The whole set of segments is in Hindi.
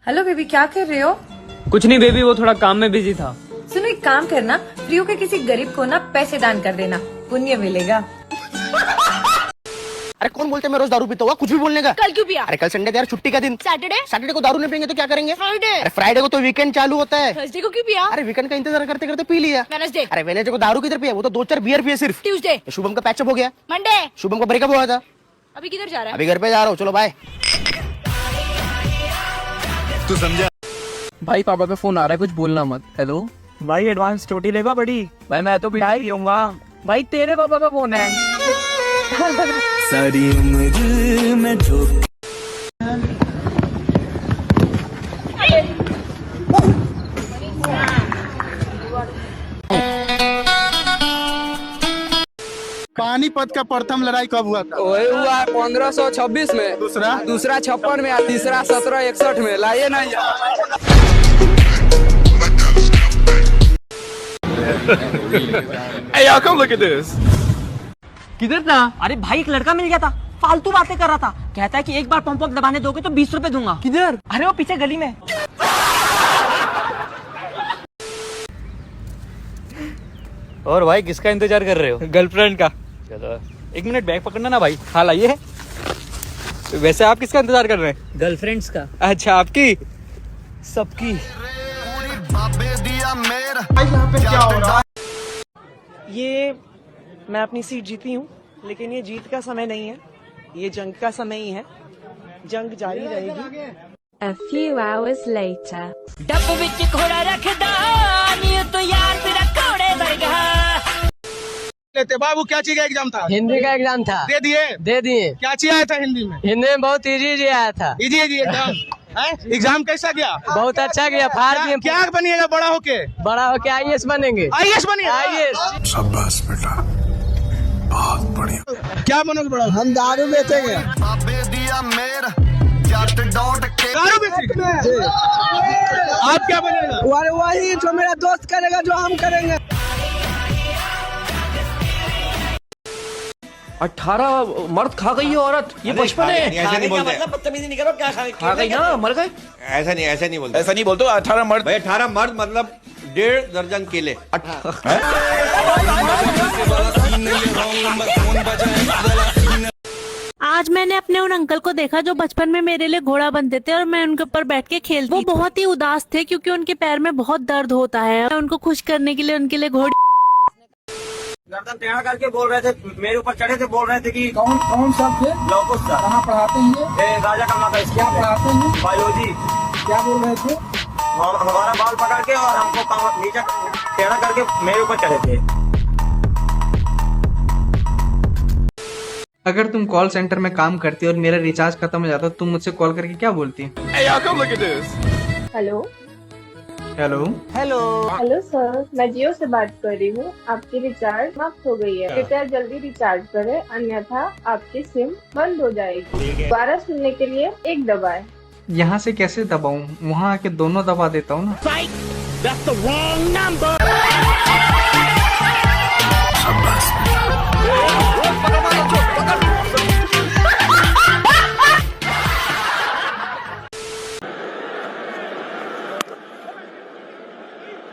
हेलो बेबी, क्या कर रहे हो? कुछ नहीं बेबी, वो थोड़ा काम में बिजी था। सुनो, एक काम करना, फ्री होके किसी गरीब को ना पैसे दान कर देना, पुण्य मिलेगा। अरे कौन बोलते मैं रोज दारू पीता हुआ? कुछ भी बोलने का। कल क्यों पिया? अरे कल संडे यार, छुट्टी का दिन। सैटरडे को दारू नहीं पियेंगे तो क्या करेंगे? फ्राइडे। अरे फ्राइडे को तो वीकेंड चालू होता है। थर्सडे को क्यों पिया? अरे वीकेंड का इंतजार करते करते पी लिया। वेडनेसडे। अरे वेडनेसडे को दारू किधर पिया? वो तो 2-4 बियर पिए सिर्फ। ट्यूसडे। शुभम का पैचअप हो गया। मंडे। शुभम का ब्रेकअप हुआ था। अभी किधर जा रहा है? अभी घर पे जा रहा हूँ, चलो बाय। तू समझा? भाई पापा पे फोन आ रहा है, कुछ बोलना मत। हेलो भाई एडवांस छोटी लेगा बड़ी? भाई, मैं तो पिटाई पीऊंगा। भाई तेरे पापा का फोन है। सारी उम्र में जो पानीपत का प्रथम लड़ाई कब हुआ था? वही हुआ 1526 में, दूसरा 56 में, तीसरा 1761 में। लाइए ना Hey y'all, come look at this. किधर था? अरे भाई, एक लड़का मिल गया था, फालतू बातें कर रहा था। कहता है कि एक बार पंप दबाने दोगे तो 20 रुपए दूंगा। किधर? अरे वो पीछे गली में। और भाई किसका इंतजार कर रहे हो? गर्लफ्रेंड का। चलो 1 मिनट बैग पकड़ना ना भाई। हाँ लाइए। वैसे आप किसका इंतजार कर रहे हैं? गर्लफ्रेंड्स का। अच्छा, आपकी सबकी। ये मैं अपनी सीट जीती हूँ, लेकिन ये जीत का समय नहीं है, ये जंग का समय ही है। जंग जारी रहेगी। A few hours later. डब विच घोड़ा रखदा, नी तो यार तेरा घोड़े वर्गा। लेते बाबू, क्या चीज का एग्जाम था? हिंदी का एग्जाम था। दे दिए? दे दिए। क्या चीज आया था हिंदी में? हिंदी में बहुत इजी आया था। इजी एग्जाम है? एग्जाम कैसा गया? बहुत अच्छा गया। फाड़ दिए। क्या बनिएगा बड़ा होके? बड़ा होके IAS बनेंगे। IAS बनिएगा? IAS। शाबाश बेटा, बहुत बढ़िया। क्या बनोगे बड़ा? हम दारू बेचेंगे। दारू बेचेंगे? आप क्या बनेगा? वही जो मेरा दोस्त करेगा, जो हम करेंगे। 18 मर्द खा गई है औरत। ये बचपन है। ऐसा नहीं बोलते। मतलब बदतमीजी नहीं करो, क्या खा गई ना, मर गए। ऐसा नहीं बोलते। ऐसा नहीं बोलते। 18 मर्द भाई, 18 मर्द मतलब 1.5 दर्जन केले। आज मैंने अपने उन अंकल को देखा जो बचपन में मेरे लिए घोड़ा बनते थे और मैं उनके ऊपर बैठ के खेलती। वो बहुत ही उदास थे क्योंकि उनके पैर में बहुत दर्द होता है। मैं उनको खुश करने के लिए उनके लिए घोड़ी गर्दन टेढ़ा करके बोल रहे थे, मेरे ऊपर चढ़े थे, बोल रहे थे कि कौन सा थे? लौकुश सर। कहाँ पढ़ाते हैं? राजा कमला का। क्या पढ़ाते हैं? बायोलॉजी। क्या बोल रहे थे? हमारा बाल पकड़ के और हमको नीचे टेढ़ा करके मेरे ऊपर चढ़े थे। अगर तुम कॉल सेंटर में काम करती और मेरा रिचार्ज खत्म हो जाता तो तुम मुझसे कॉल करके क्या बोलती? Hey y'all, come look at this. Hello hello hello. Hello sir, मैं जियो से बात कर रही हूँ। आपकी रिचार्ज समाप्त हो गई है, कृपया जल्दी रिचार्ज करें, अन्यथा आपकी सिम बंद हो जाएगी। दोबारा सुनने के लिए 1 दबाएं। यहाँ से कैसे दबाऊं? वहाँ आके दोनों दबा देता हूँ ना।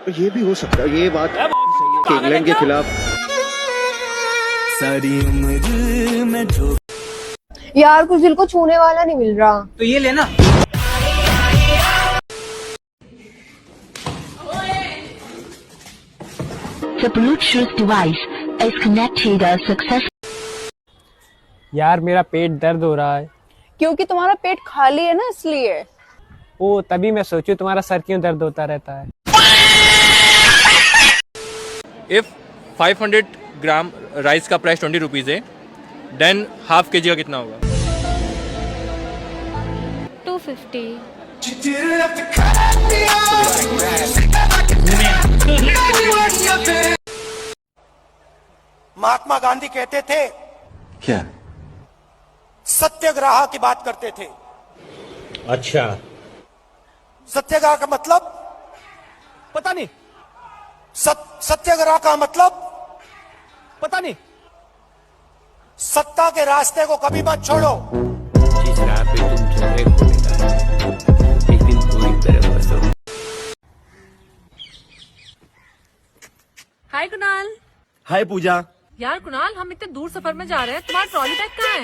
ये भी हो सकता है, ये बात इंग्लैंड के खिलाफ। सारी उम्र में जो यार, कुछ दिल को छूने वाला नहीं मिल रहा। तो ये लेना। The Bluetooth device is connected successfully. यार मेरा पेट दर्द हो रहा है। क्योंकि तुम्हारा पेट खाली है ना, इसलिए। ओ, तभी मैं सोचूं तुम्हारा सर क्यों दर्द होता रहता है। If 500 ग्राम राइस का प्राइस 20 रुपीज़ है, देन हाफ kg का कितना होगा? 250. महात्मा गांधी कहते थे, क्या? सत्याग्रह की बात करते थे। अच्छा। सत्याग्रह का मतलब पता नहीं। सत्याग्रह का मतलब पता नहीं। सत्ता के रास्ते को कभी मत छोड़ो। जिस राह पे तुम चल रहे हो बेटा, एक दिन पूरी हाय कुणाल। हाय पूजा। यार कुणाल, हम इतने दूर सफर में जा रहे हैं, तुम्हारा ट्रॉली बैग कहाँ है?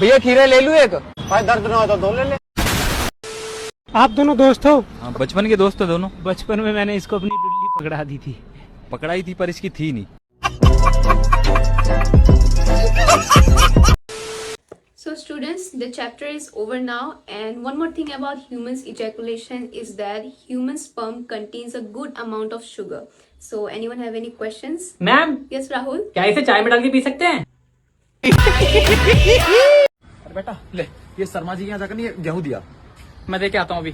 भैया खीरा ले लूं एक? भाई दर्द ना हो तो दो ले ले। आप दोनों दोस्त हो? हाँ, बचपन के दोस्त हैं दोनों। बचपन में मैंने इसको अपनी डुल्ली पकड़ा दी थी। पकड़ाई थी पर इसकी थी नहीं। So students, the chapter is over now, and one more thing about humans ejaculation is that human sperm contains a good amount of sugar. So anyone have any questions? Ma'am, Yes, Rahul. क्या इसे चाय में डाल के पी सकते हैं? अरे बेटा ले, ये शर्मा जी के यहाँ जाकर नहीं गेहूं दिया। मैं देके आता हूँ अभी।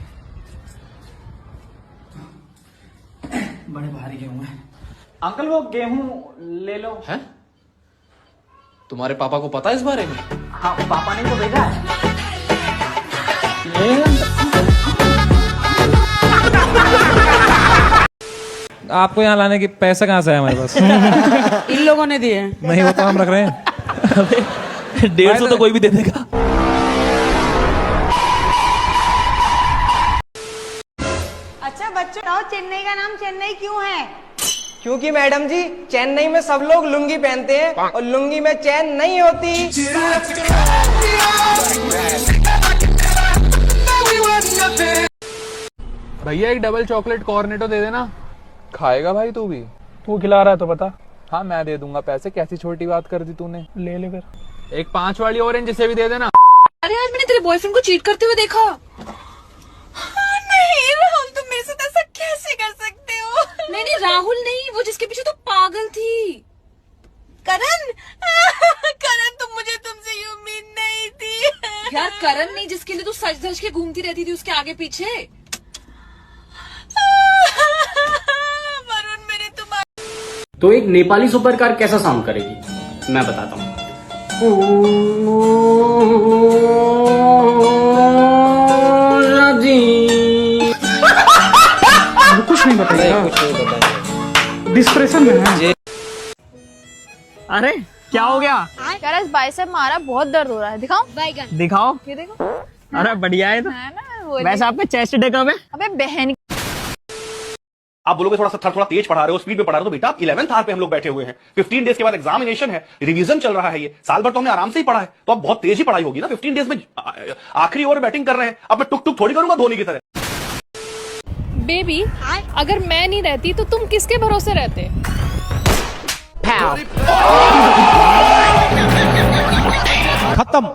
बड़े भारी गेहूं है। अंकल वो गेहूं ले लो। है? तुम्हारे पापा को पता है इस बारे में? हाँ, पापा ने तो भेजा है। आपको यहाँ लाने की पैसा कहाँ से है हमारे पास? इन लोगों ने दिए। नहीं, वो तो हम रख रहे हैं। 150 तो कोई भी दे देगा। अच्छा बच्चों, चेन्नई का नाम चेन्नई क्यों है? क्योंकि मैडम जी, चेन्नई में सब लोग लुंगी पहनते हैं और लुंगी में चैन नहीं होती। भैया एक डबल चॉकलेट कॉर्नेटो दे देना। खाएगा भाई तू भी? तू खिला रहा है तो बता। हाँ मैं दे दूंगा पैसे, कैसी छोटी बात कर दी तूने। ले ले फिर। एक 5 वाली ऑरेंज जिसे भी दे देना। अरे आज मैंने तेरे बॉयफ्रेंड को चीट करते हुए देखा। नहीं राहुल, तुम मेरे साथ ऐसा कैसे कर सकते हो? नहीं राहुल नहीं, वो जिसके पीछे तो पागल थी। करण। करण, तुम मुझे तुमसे ये उम्मीद नहीं थी। यार करण नहीं, जिसके लिए तू सच धज के घूमती रहती थी उसके आगे पीछे। वरुण, मेरे तुम्हारे। तो एक नेपाली सुपरकार कैसा साउंड करेगी, मैं बताता हूँ। कुछ नहीं बताएगा। डिस्प्रेशन में है। अरे क्या हो गया? यार इस बाइसेप मारा, बहुत दर्द हो रहा है। दिखाओ बैगन। दिखाओ। ये देखो। अरे बढ़िया है तो। है ना वो। वैसे आपका चेस्ट डे कब है? अबे बहन। आप बोलोगे थोड़ा तेज पढ़ा रहे हो, स्पीड में पढ़ा रहे हो, तो बेटा 11th आवर पे हम लोग बैठे हुए हैं। 15 डेज के बाद एग्जामिनेशन है, रिवीजन चल रहा है। ये साल भर तो हमने आराम से ही पढ़ा है, तो अब बहुत तेज ही पढ़ाई होगी ना। 15 डेज में आखिरी ओवर बैटिंग कर रहे हैं। अब मैं टुक टुक थोड़ी करूंगा धोनी की तरह। बेबी, अगर मैं नहीं रहती तो तुम किसके भरोसे रहते? खत्म।